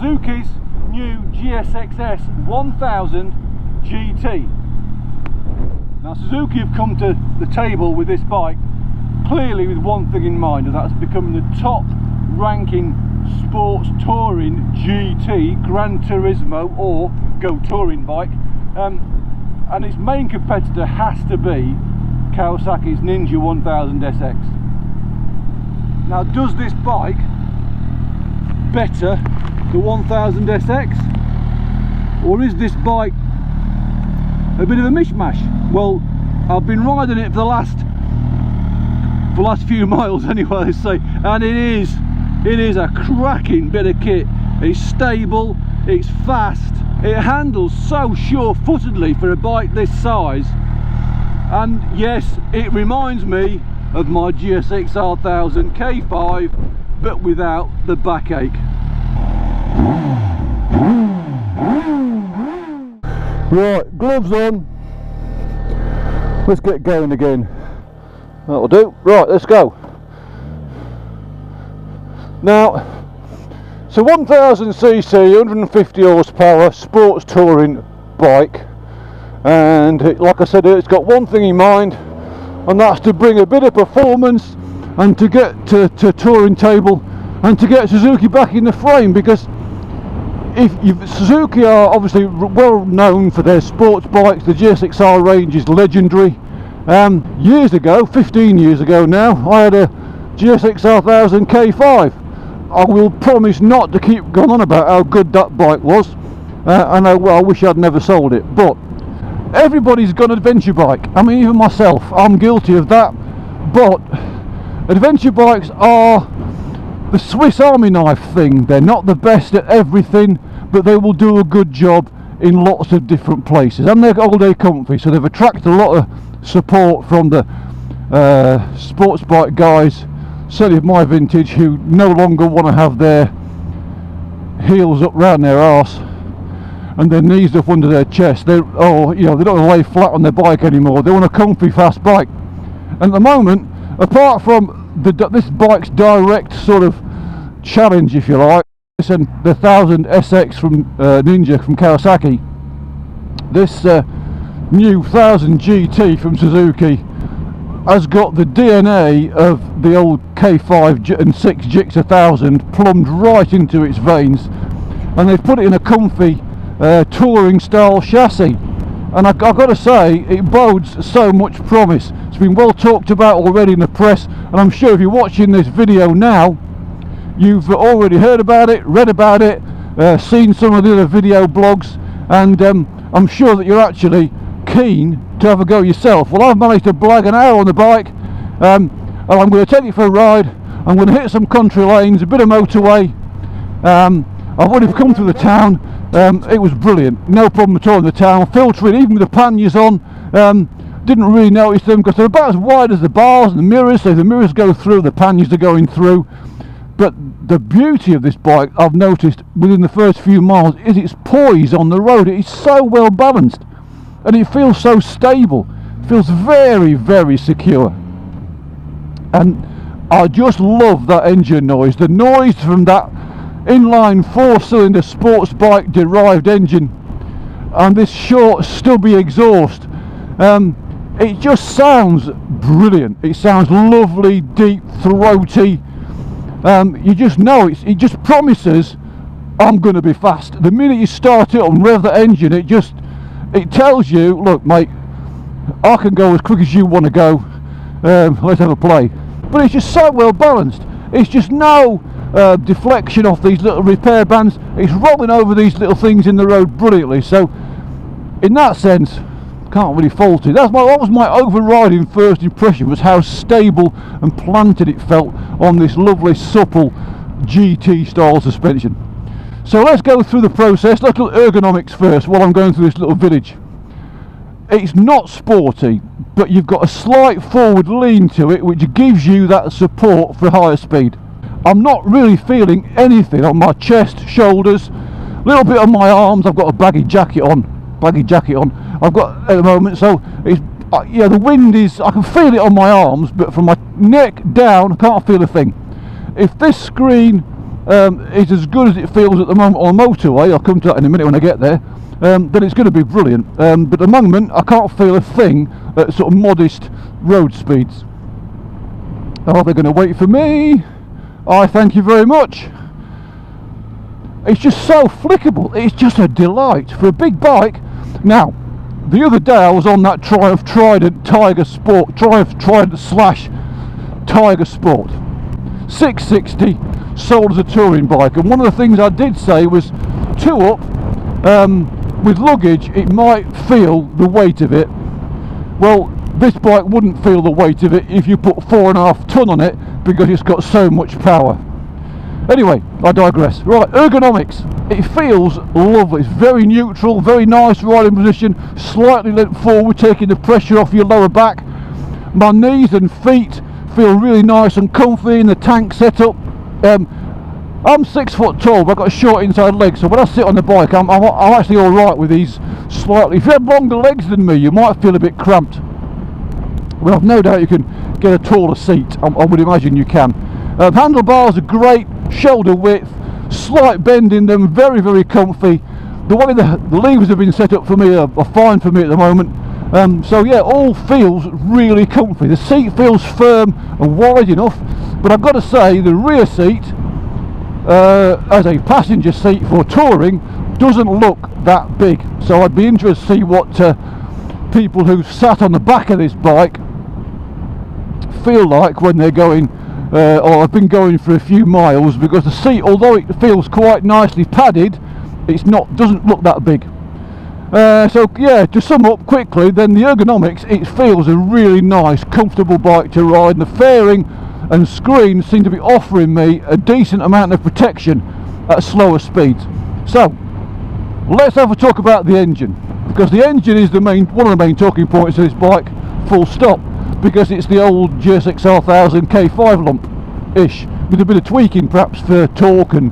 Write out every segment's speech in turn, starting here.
Suzuki's new GSX S 1000 GT. Now Suzuki have come to the table with this bike clearly with one thing in mind, and that's becoming the top ranking sports touring GT, Gran Turismo or Go Touring bike, and its main competitor has to be Kawasaki's Ninja 1000 SX. Now, does this bike better the 1000 SX, or is this bike a bit of a mishmash? Well, I've been riding it for the last few miles anyway, let's say, and it is a cracking bit of kit. It's stable, it's fast, it handles so sure-footedly for a bike this size, and yes, it reminds me of my GSX S1000 K5, but without the backache. Right, gloves on, let's get going again. That'll do. Right, let's go. Now, it's a 1000cc, 150 horsepower sports touring bike, and like I said, it's got one thing in mind, and that's to bring a bit of performance and to get to touring table and to get Suzuki back in the frame, because Suzuki are obviously well known for their sports bikes. The GSXR range is legendary. Years ago, 15 years ago now, I had a GSX S1000 K5. I will promise not to keep going on about how good that bike was, and I wish I'd never sold it, but everybody's got an adventure bike. I mean, even myself, I'm guilty of that, but adventure bikes are the Swiss Army knife thing. They're not the best at everything, but they will do a good job in lots of different places, and they're all day comfy, so they've attracted a lot of support from the sports bike guys, certainly of my vintage, who no longer want to have their heels up round their arse and their knees up under their chest. They don't want to lay flat on their bike anymore. They want a comfy, fast bike. And at the moment, apart from this bike's direct sort of challenge, if you like, and the 1000 SX from Ninja from Kawasaki, this new 1000 GT from Suzuki has got the DNA of the old K5 and 6 GSX 1000 plumbed right into its veins, and they've put it in a comfy touring style chassis, and I've got to say, it bodes so much promise. It's been well talked about already in the press, and I'm sure if you're watching this video now, you've already heard about it, read about it, seen some of the other video blogs, and I'm sure that you're actually keen to have a go yourself. Well, I've managed to blag an hour on the bike, and I'm going to take it for a ride. I'm going to hit some country lanes, a bit of motorway. I've already come through the town. It was brilliant, no problem at all in the town. Filtering, even with the panniers on, didn't really notice them because they're about as wide as the bars and the mirrors, so if the mirrors go through, the panniers are going through. But the beauty of this bike, I've noticed within the first few miles, is its poise on the road. It is so well balanced, and it feels so stable. It feels very, very secure. And I just love that engine noise. The noise from that inline 4-cylinder sports bike derived engine and this short stubby exhaust. It just sounds brilliant. It sounds lovely, deep, throaty. You just know it just promises I'm going to be fast. The minute you start it and rev the engine, it tells you, look mate, I can go as quick as you want to go, let's have a play. But it's just so well balanced. It's just no deflection off these little repair bands. It's rolling over these little things in the road brilliantly. So in that sense, can't really fault it. That was my overriding first impression, was how stable and planted it felt on this lovely supple GT style suspension. So let's go through the process. Let's look at ergonomics first while I'm going through this little village. It's not sporty, but you've got a slight forward lean to it, which gives you that support for higher speed. I'm not really feeling anything on my chest, shoulders, a little bit on my arms. I've got a baggy jacket on I've got at the moment, so it's the wind is, I can feel it on my arms, but from my neck down I can't feel a thing. If this screen is as good as it feels at the moment on the motorway, I'll come to that in a minute when I get there, then it's going to be brilliant. But at the moment I can't feel a thing at sort of modest road speeds. Oh, they're going to wait for me. I thank you very much. It's just so flickable, it's just a delight for a big bike. Now, the other day I was on that Triumph Trident Tiger Sport, Triumph Trident slash Tiger Sport 660, sold as a touring bike, and one of the things I did say was, two up, with luggage it might feel the weight of it. Well, this bike wouldn't feel the weight of it if you put 4.5 ton on it, because it's got so much power. Anyway, I digress. Right, ergonomics. It feels lovely. It's very neutral, very nice riding position, slightly leant forward, taking the pressure off your lower back. My knees and feet feel really nice and comfy in the tank setup. I'm 6 foot tall, but I've got a short inside leg, so when I sit on the bike, I'm actually all right with these slightly. If you have longer legs than me, you might feel a bit cramped. Well, I've no doubt you can get a taller seat. I would imagine you can. Handlebars are great, shoulder width, slight bend in them, very, very comfy. The way the levers have been set up for me are fine for me at the moment. So yeah, all feels really comfy. The seat feels firm and wide enough, but I've got to say the rear seat, as a passenger seat for touring, doesn't look that big. So I'd be interested to see what people who sat on the back of this bike feel like when they're going, or have been going for a few miles, because the seat, although it feels quite nicely padded, doesn't look that big. So yeah, to sum up quickly, then the ergonomics, it feels a really nice, comfortable bike to ride, and the fairing and screen seem to be offering me a decent amount of protection at slower speeds. So let's have a talk about the engine, because the engine is one of the main talking points of this bike, full stop, because it's the old GSX S1000 K5 lump-ish, with a bit of tweaking perhaps for torque and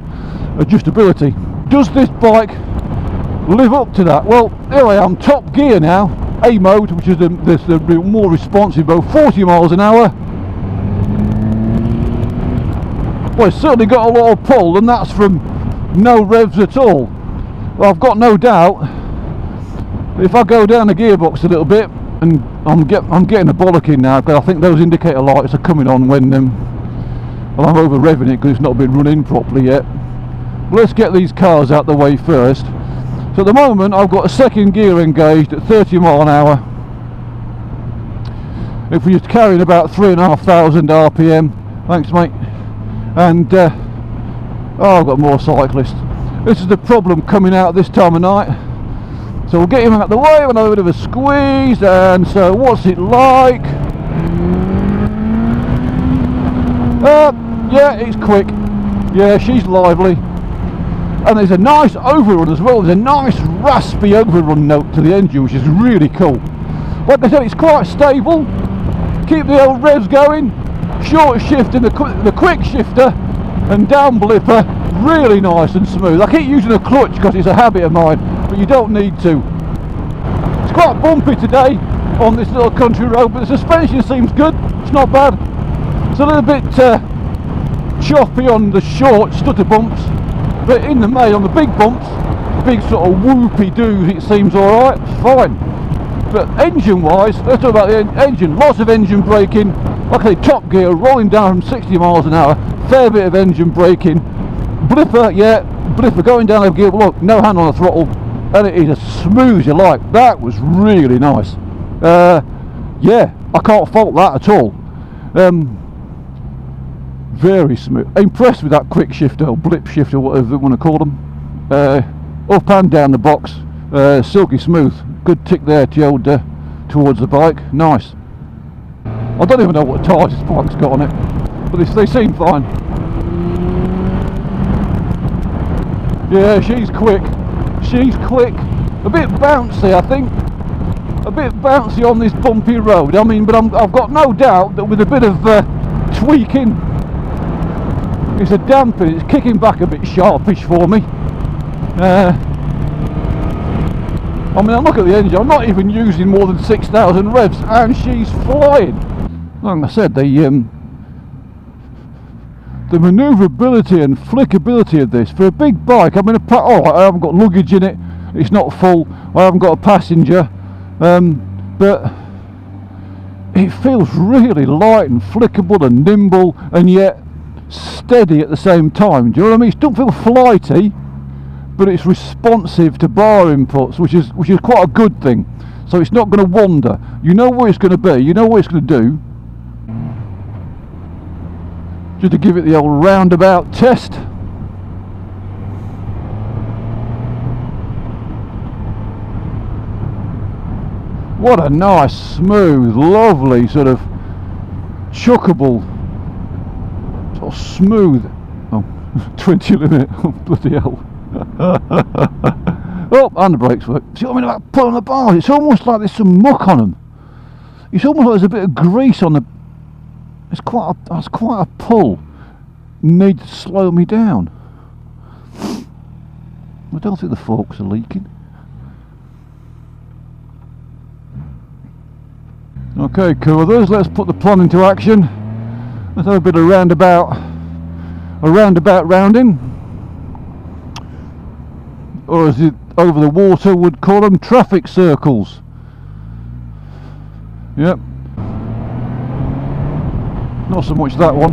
adjustability. Does this bike live up to that? Well, here I am, top gear now, A mode, which is the more responsive mode, 40 miles an hour. Well, it's certainly got a lot of pull, and that's from no revs at all. Well, I've got no doubt if I go down the gearbox a little bit, and I'm getting a bollocking now, because I think those indicator lights are coming on when well, I'm over revving it because it's not been running properly yet. But let's get these cars out the way first. So at the moment I've got a second gear engaged at 30 mile an hour. If we're carrying about 3,500 RPM, thanks mate. And oh, I've got more cyclists. This is the problem coming out this time of night. So we'll get him out the way, another bit of a squeeze, and so what's it like? Yeah, it's quick. Yeah, she's lively. And there's a nice overrun as well. There's a nice raspy overrun note to the engine, which is really cool. Like I said, it's quite stable. Keep the old revs going. Short shift in the quick shifter, and down blipper, really nice and smooth. I keep using a clutch because it's a habit of mine, but you don't need to. It's quite bumpy today on this little country road, but the suspension seems good. It's not bad. It's a little bit choppy on the short stutter bumps, but in the main, on the big bumps, big sort of whoopy-doos, it seems alright. It's fine. But engine-wise, let's talk about the engine. Lots of engine braking. Like I say, top gear, rolling down from 60 miles an hour. Fair bit of engine braking. Blipper, yeah, blipper going down over gear. Look, no hand on the throttle, and it is as smooth as you like. That was really nice. Yeah, I can't fault that at all. Very smooth. Impressed with that quick shifter or blip shifter, whatever you want to call them. Up and down the box, silky smooth. Good tick there to towards the bike. Nice. I don't even know what tyres this bike's got on it, but they seem fine. Yeah, she's quick. She's quick. A bit bouncy, I think. A bit bouncy on this bumpy road. I mean, but I've got no doubt that with a bit of tweaking, it's a damping. It's kicking back a bit sharpish for me. I mean, I look at the engine. I'm not even using more than 6,000 revs, and she's flying. Like I said, the the manoeuvrability and flickability of this for a big bike. I mean, I haven't got luggage in it, it's not full, I haven't got a passenger, but it feels really light and flickable and nimble, and yet steady at the same time. Do you know what I mean? It doesn't feel flighty, but it's responsive to bar inputs, which is quite a good thing. So it's not going to wander. You know where it's going to be, you know what it's going to do. Just to give it the old roundabout test. What a nice, smooth, lovely sort of chuckable, sort of smooth. Oh, 20 limit. Oh, bloody hell. Oh, and the brakes work. See what I mean about pulling the bars? It's almost like there's some muck on them. It's almost like there's a bit of grease on the. That's quite a pull. Need to slow me down. I don't think the forks are leaking. Okay, Coolers, let's put the plan into action. Let's have a bit of roundabout rounding, or as it over the water would call them, traffic circles. Yep. Not so much that one.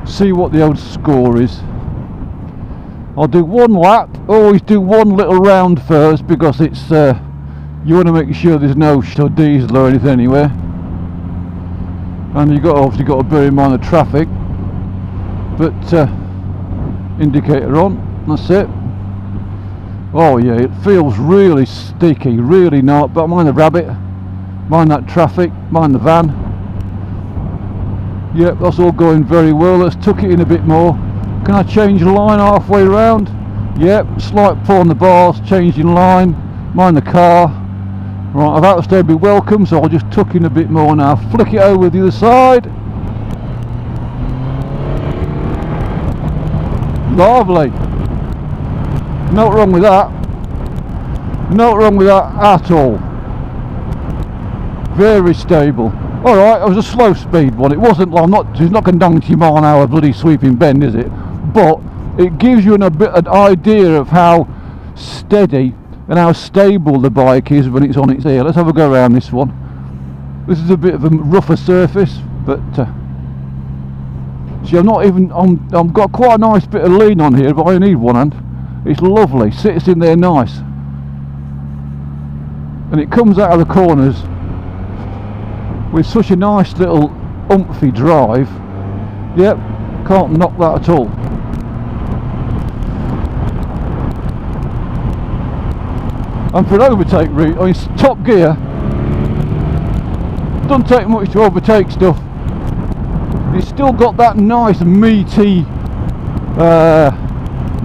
See what the old score is. I'll do one lap. Always do one little round first, because it's you want to make sure there's no diesel or anything anywhere, and you've obviously got to bear in mind the traffic. But indicator on, that's it. Oh yeah, it feels really sticky, really not, but mind the rabbit, mind that traffic, mind the van. Yep, that's all going very well. Let's tuck it in a bit more. Can I change the line halfway round? Yep, slight pull on the bars, changing line, mind the car. Right, I've outstayed my welcome, so I'll just tuck in a bit more now. Flick it over the other side. Lovely. Not wrong with that. Not wrong with that at all. Very stable. Alright, it was a slow speed one. It wasn't like, it's not going 90 mile an hour bloody sweeping bend, is it? But it gives you an idea of how steady and how stable the bike is when it's on its ear. Let's have a go around this one. This is a bit of a rougher surface, but see, I've got quite a nice bit of lean on here, but I need one hand. It's lovely, sits in there nice, and it comes out of the corners with such a nice little umphy drive. Yep, can't knock that at all. And for an overtake route, I mean, it's top gear. Doesn't take much to overtake stuff. It's still got that nice meaty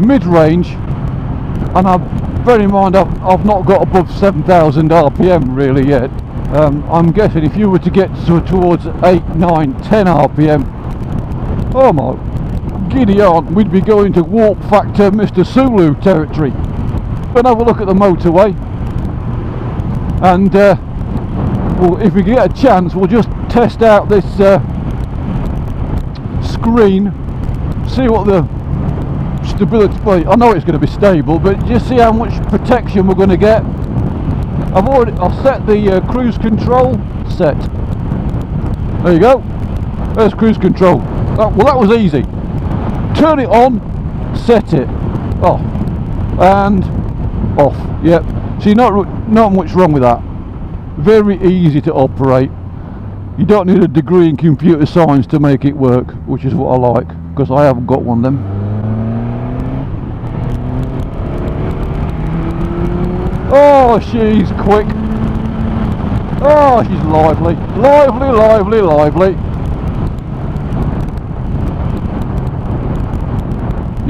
mid-range, and bear in mind I've not got above 7,000 RPM really yet. I'm guessing if you were to get towards 8, 9, 10 RPM, oh my giddy aunt, we'd be going to warp factor Mr. Sulu territory. But have a look at the motorway, and well, if we get a chance, we'll just test out this screen, see what the stability. Well, I know it's going to be stable, but just see how much protection we're going to get. I've set the cruise control set. There you go. There's cruise control. Well, that was easy. Turn it on, set it. Oh, and off. Yep. See, not much wrong with that. Very easy to operate. You don't need a degree in computer science to make it work, which is what I like, because I haven't got one of them. Oh, she's quick. Oh, she's lively. Lively, lively, lively.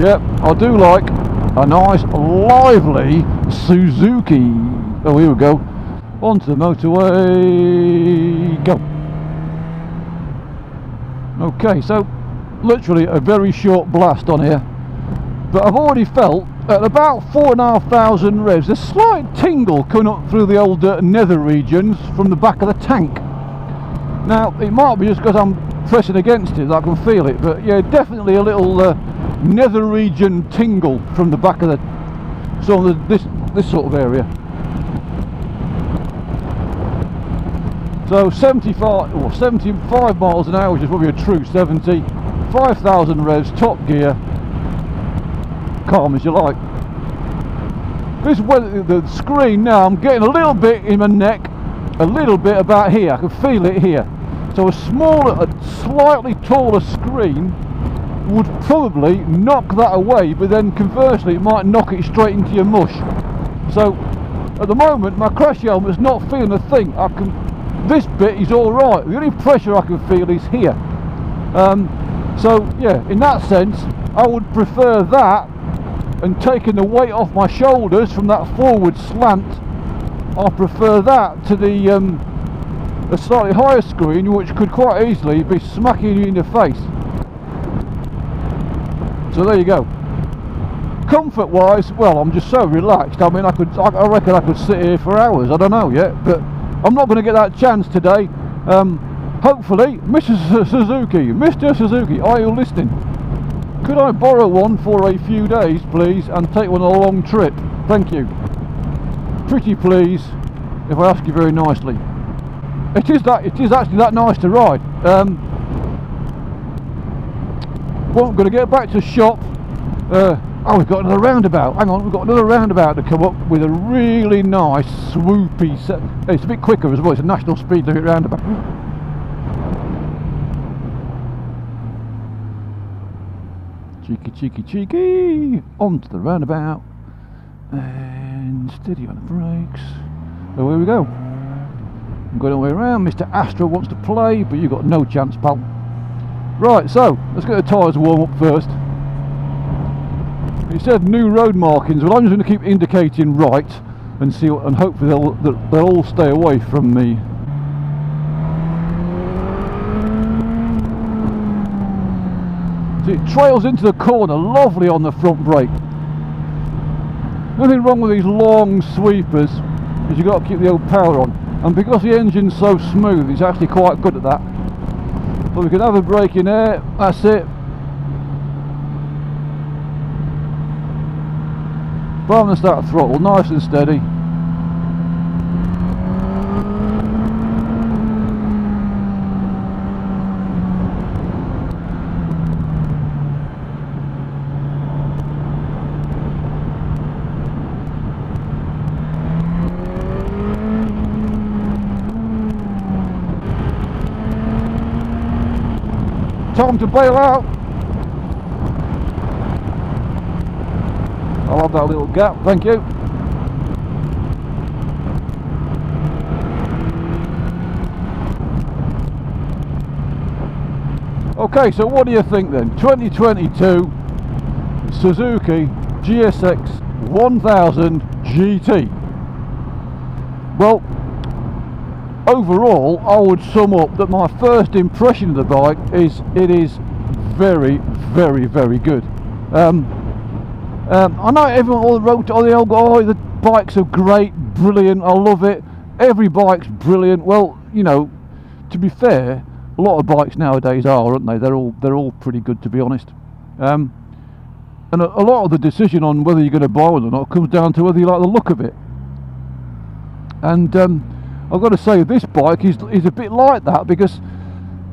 Yep, I do like a nice, lively Suzuki. Oh, here we go. Onto the motorway. Go. Okay, so literally a very short blast on here. But I've already felt at about 4,500 revs, there's a slight tingle coming up through the old nether regions from the back of the tank. Now, it might be just because I'm pressing against it that I can feel it, but yeah, definitely a little nether region tingle from the back of the, so this sort of area. So 75 or 75 miles an hour, which is probably a true 70, 5,000 revs, top gear, calm as you like. This weather, the screen now, I'm getting a little bit in my neck, a little bit about here, I can feel it here. So a smaller, a slightly taller screen would probably knock that away, but then conversely it might knock it straight into your mush. So at the moment my crash helmet's not feeling a thing. This bit is alright, the only pressure I can feel is here. So yeah, in that sense I would prefer that, and taking the weight off my shoulders from that forward slant, I prefer that to the a slightly higher screen, which could quite easily be smacking you in the face. So there you go. Comfort wise, well, I'm just so relaxed. I mean, I reckon I could sit here for hours. I don't know yet, but I'm not going to get that chance today. Hopefully, Mr. Suzuki, are you listening? Could I borrow one for a few days, please, and take one on a long trip? Thank you. Pretty please, if I ask you very nicely. It is actually that nice to ride. Well, I'm going to get back to the shop. Oh, we've got another roundabout. Hang on, we've got another roundabout to come up with a really nice swoopy set. It's a bit quicker as well. It's a national speed limit roundabout. Cheeky. Onto the roundabout. And steady on the brakes. So here we go. I'm going all the way around. Mr. Astro wants to play, but you've got no chance, pal. Right, so let's get the tyres warm up first. It said new road markings. Well, I'm just going to keep indicating right and see what, and hopefully they'll all stay away from me. See, it trails into the corner, lovely on the front brake. Nothing wrong with these long sweepers, because you've got to keep the old power on. And because the engine's so smooth, it's actually quite good at that. But we can have a brake in there, that's it. Bottom and start throttle, nice and steady. Time to bail out. I'll have that little gap, thank you. Okay, so what do you think then? 2022 Suzuki GSX 1000 GT. Well, overall, I would sum up that my first impression of the bike is it is very, very, very good. I know everyone all wrote, oh, the bikes are great, brilliant, I love it. Every bike's brilliant. Well, you know, to be fair, a lot of bikes nowadays are, aren't they? They're all pretty good, to be honest. And a lot of the decision on whether you're going to buy one or not comes down to whether you like the look of it. And I've got to say, this bike is a bit like that, because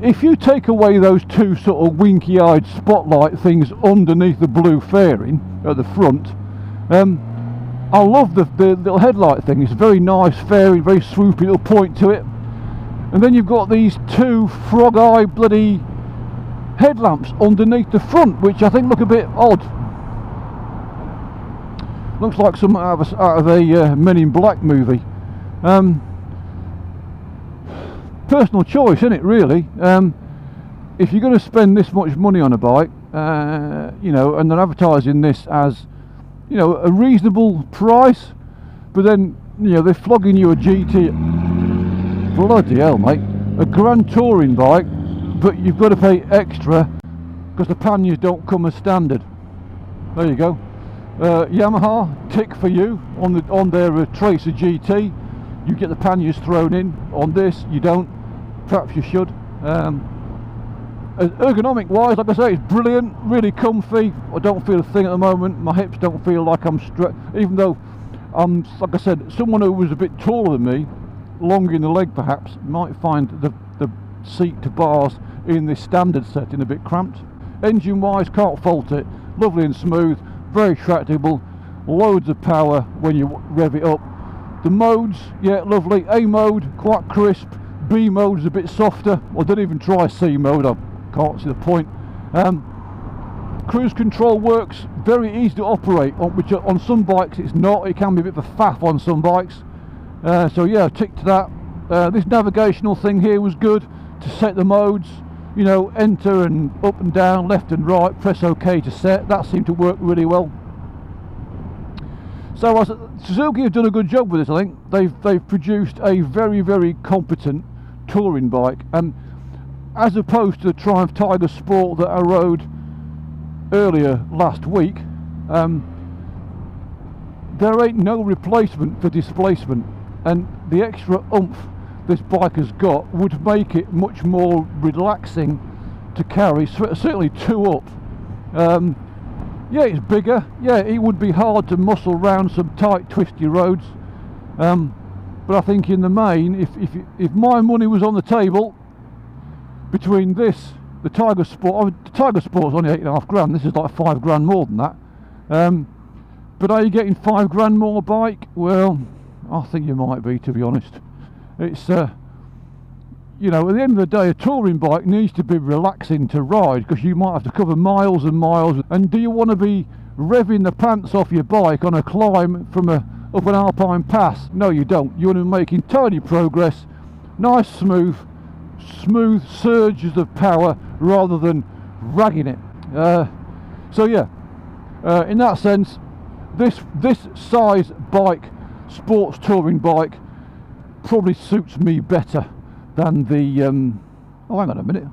if you take away those two sort of winky-eyed spotlight things underneath the blue fairing at the front, I love the little headlight thing. It's a very nice fairing, very swoopy little point to it. And then you've got these two frog-eye bloody headlamps underneath the front, which I think look a bit odd. Looks like something out of a Men in Black movie. Personal choice, isn't it, really? If you're going to spend this much money on a bike, you know, and they're advertising this as, you know, a reasonable price, but then, you know, they're flogging you a GT, bloody hell, mate, a Grand Touring bike, but you've got to pay extra because the panniers don't come as standard. There you go. Yamaha, tick for you on their Tracer GT. You get the panniers thrown in. On this you don't. Perhaps you should. Ergonomic wise, like I say, it's brilliant, really comfy. I don't feel a thing at the moment. My hips don't feel like I'm even though I'm, like I said, someone who was a bit taller than me, longer in the leg perhaps, might find the seat to bars in this standard setting a bit cramped. Engine wise, can't fault it. Lovely and smooth, very tractable, loads of power when you rev it up. The modes, yeah, lovely. A mode, quite crisp. B mode is a bit softer. I didn't even try C mode, I can't see the point. Cruise control works, very easy to operate, which on some bikes it's not. It can be a bit of a faff on some bikes. So yeah, tick to that. This navigational thing here was good to set the modes. You know, enter and up and down, left and right, press OK to set. That seemed to work really well. So Suzuki have done a good job with this. I think they've produced a very, very competent touring bike, and as opposed to the Triumph Tiger Sport that I rode earlier last week, there ain't no replacement for displacement, and the extra oomph this bike has got would make it much more relaxing to carry, certainly two up. Yeah, it's bigger. Yeah, it would be hard to muscle round some tight, twisty roads. But I think in the main, if my money was on the table between this, the Tiger Sport, the Tiger Sport's only £8.5 grand. This is like £5 grand more than that. But are you getting £5 grand more bike? Well, I think you might be, to be honest. It's you know, at the end of the day, a touring bike needs to be relaxing to ride, because you might have to cover miles and miles. And do you want to be revving the pants off your bike on a climb from up an alpine pass? No, you don't. You want to be making tiny progress, nice smooth surges of power rather than ragging it. So yeah, in that sense, this size bike, sports touring bike, probably suits me better than the oh, hang on a minute.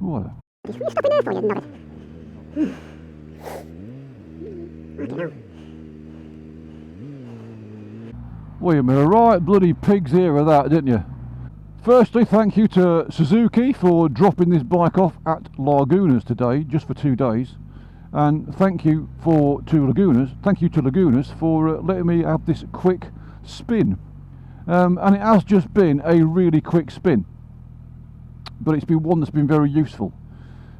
What? Well, you made a right bloody pig's ear of that, didn't you? Firstly, thank you to Suzuki for dropping this bike off at Lagunas today, just for 2 days. And thank you to Lagunas for letting me have this quick spin. And it has just been a really quick spin, but it's been one that's been very useful.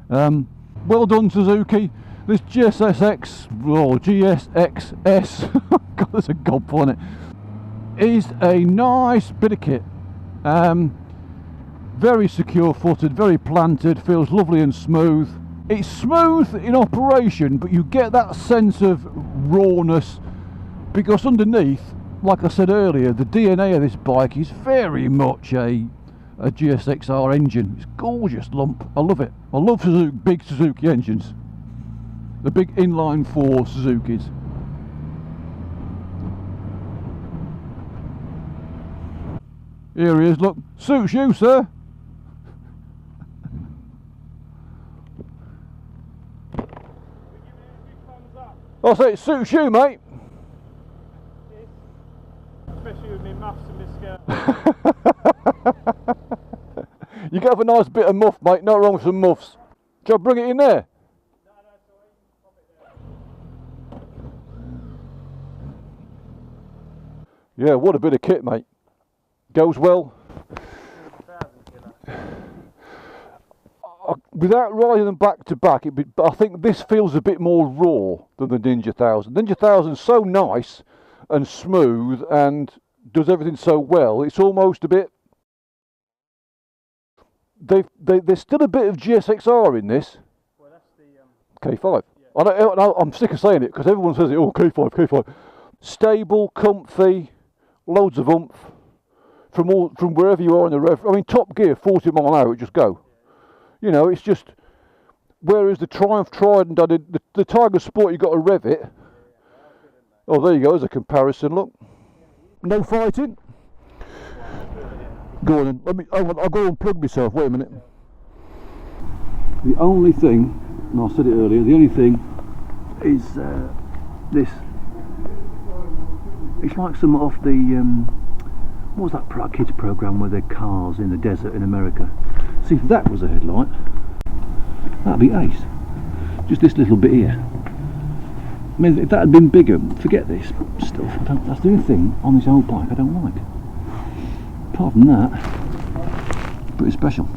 Well done, Suzuki. This GSX or GSX S, God, there's a gobble on it, is a nice bit of kit. Very secure footed, very planted, feels lovely and smooth. It's smooth in operation, but you get that sense of rawness because underneath, like I said earlier, the DNA of this bike is very much a GSXR engine. It's a gorgeous lump. I love it. I love big Suzuki engines. The big inline 4 Suzukis. Here he is, look. Suits you, sir. I'll say it suits you, mate. Especially with me muffs and my skirt. You can have a nice bit of muff, mate. Not wrong with some muffs. Shall I bring it in there? No, sorry. Pop it there. Yeah, what a bit of kit, mate. Goes well. Without riding them back to back, I think this feels a bit more raw than the Ninja 1000. Ninja 1000 is so nice and smooth and does everything so well. It's almost a bit. There's still a bit of GSXR in this. Well, that's the K5. Yeah. I'm sick of saying it because everyone says it. Oh, K5. Stable, comfy, loads of oomph from wherever you are in the rev. I mean, top gear, 40 mile an hour, it just go. You know, it's just. Whereas the Triumph Trident, the Tiger Sport, you got to rev it. Oh, there you go. There's a comparison. Look, no fighting. Go on then. I'll go and plug myself. Wait a minute. The only thing and I said it earlier, the only thing is this. It's like some off the what was that kids program where they're cars in the desert in America. See, if that was a headlight, that'd be ace. Just this little bit here. I mean, if that had been bigger, forget this stuff. That's the only thing on this old bike I don't like. Apart from that, pretty special.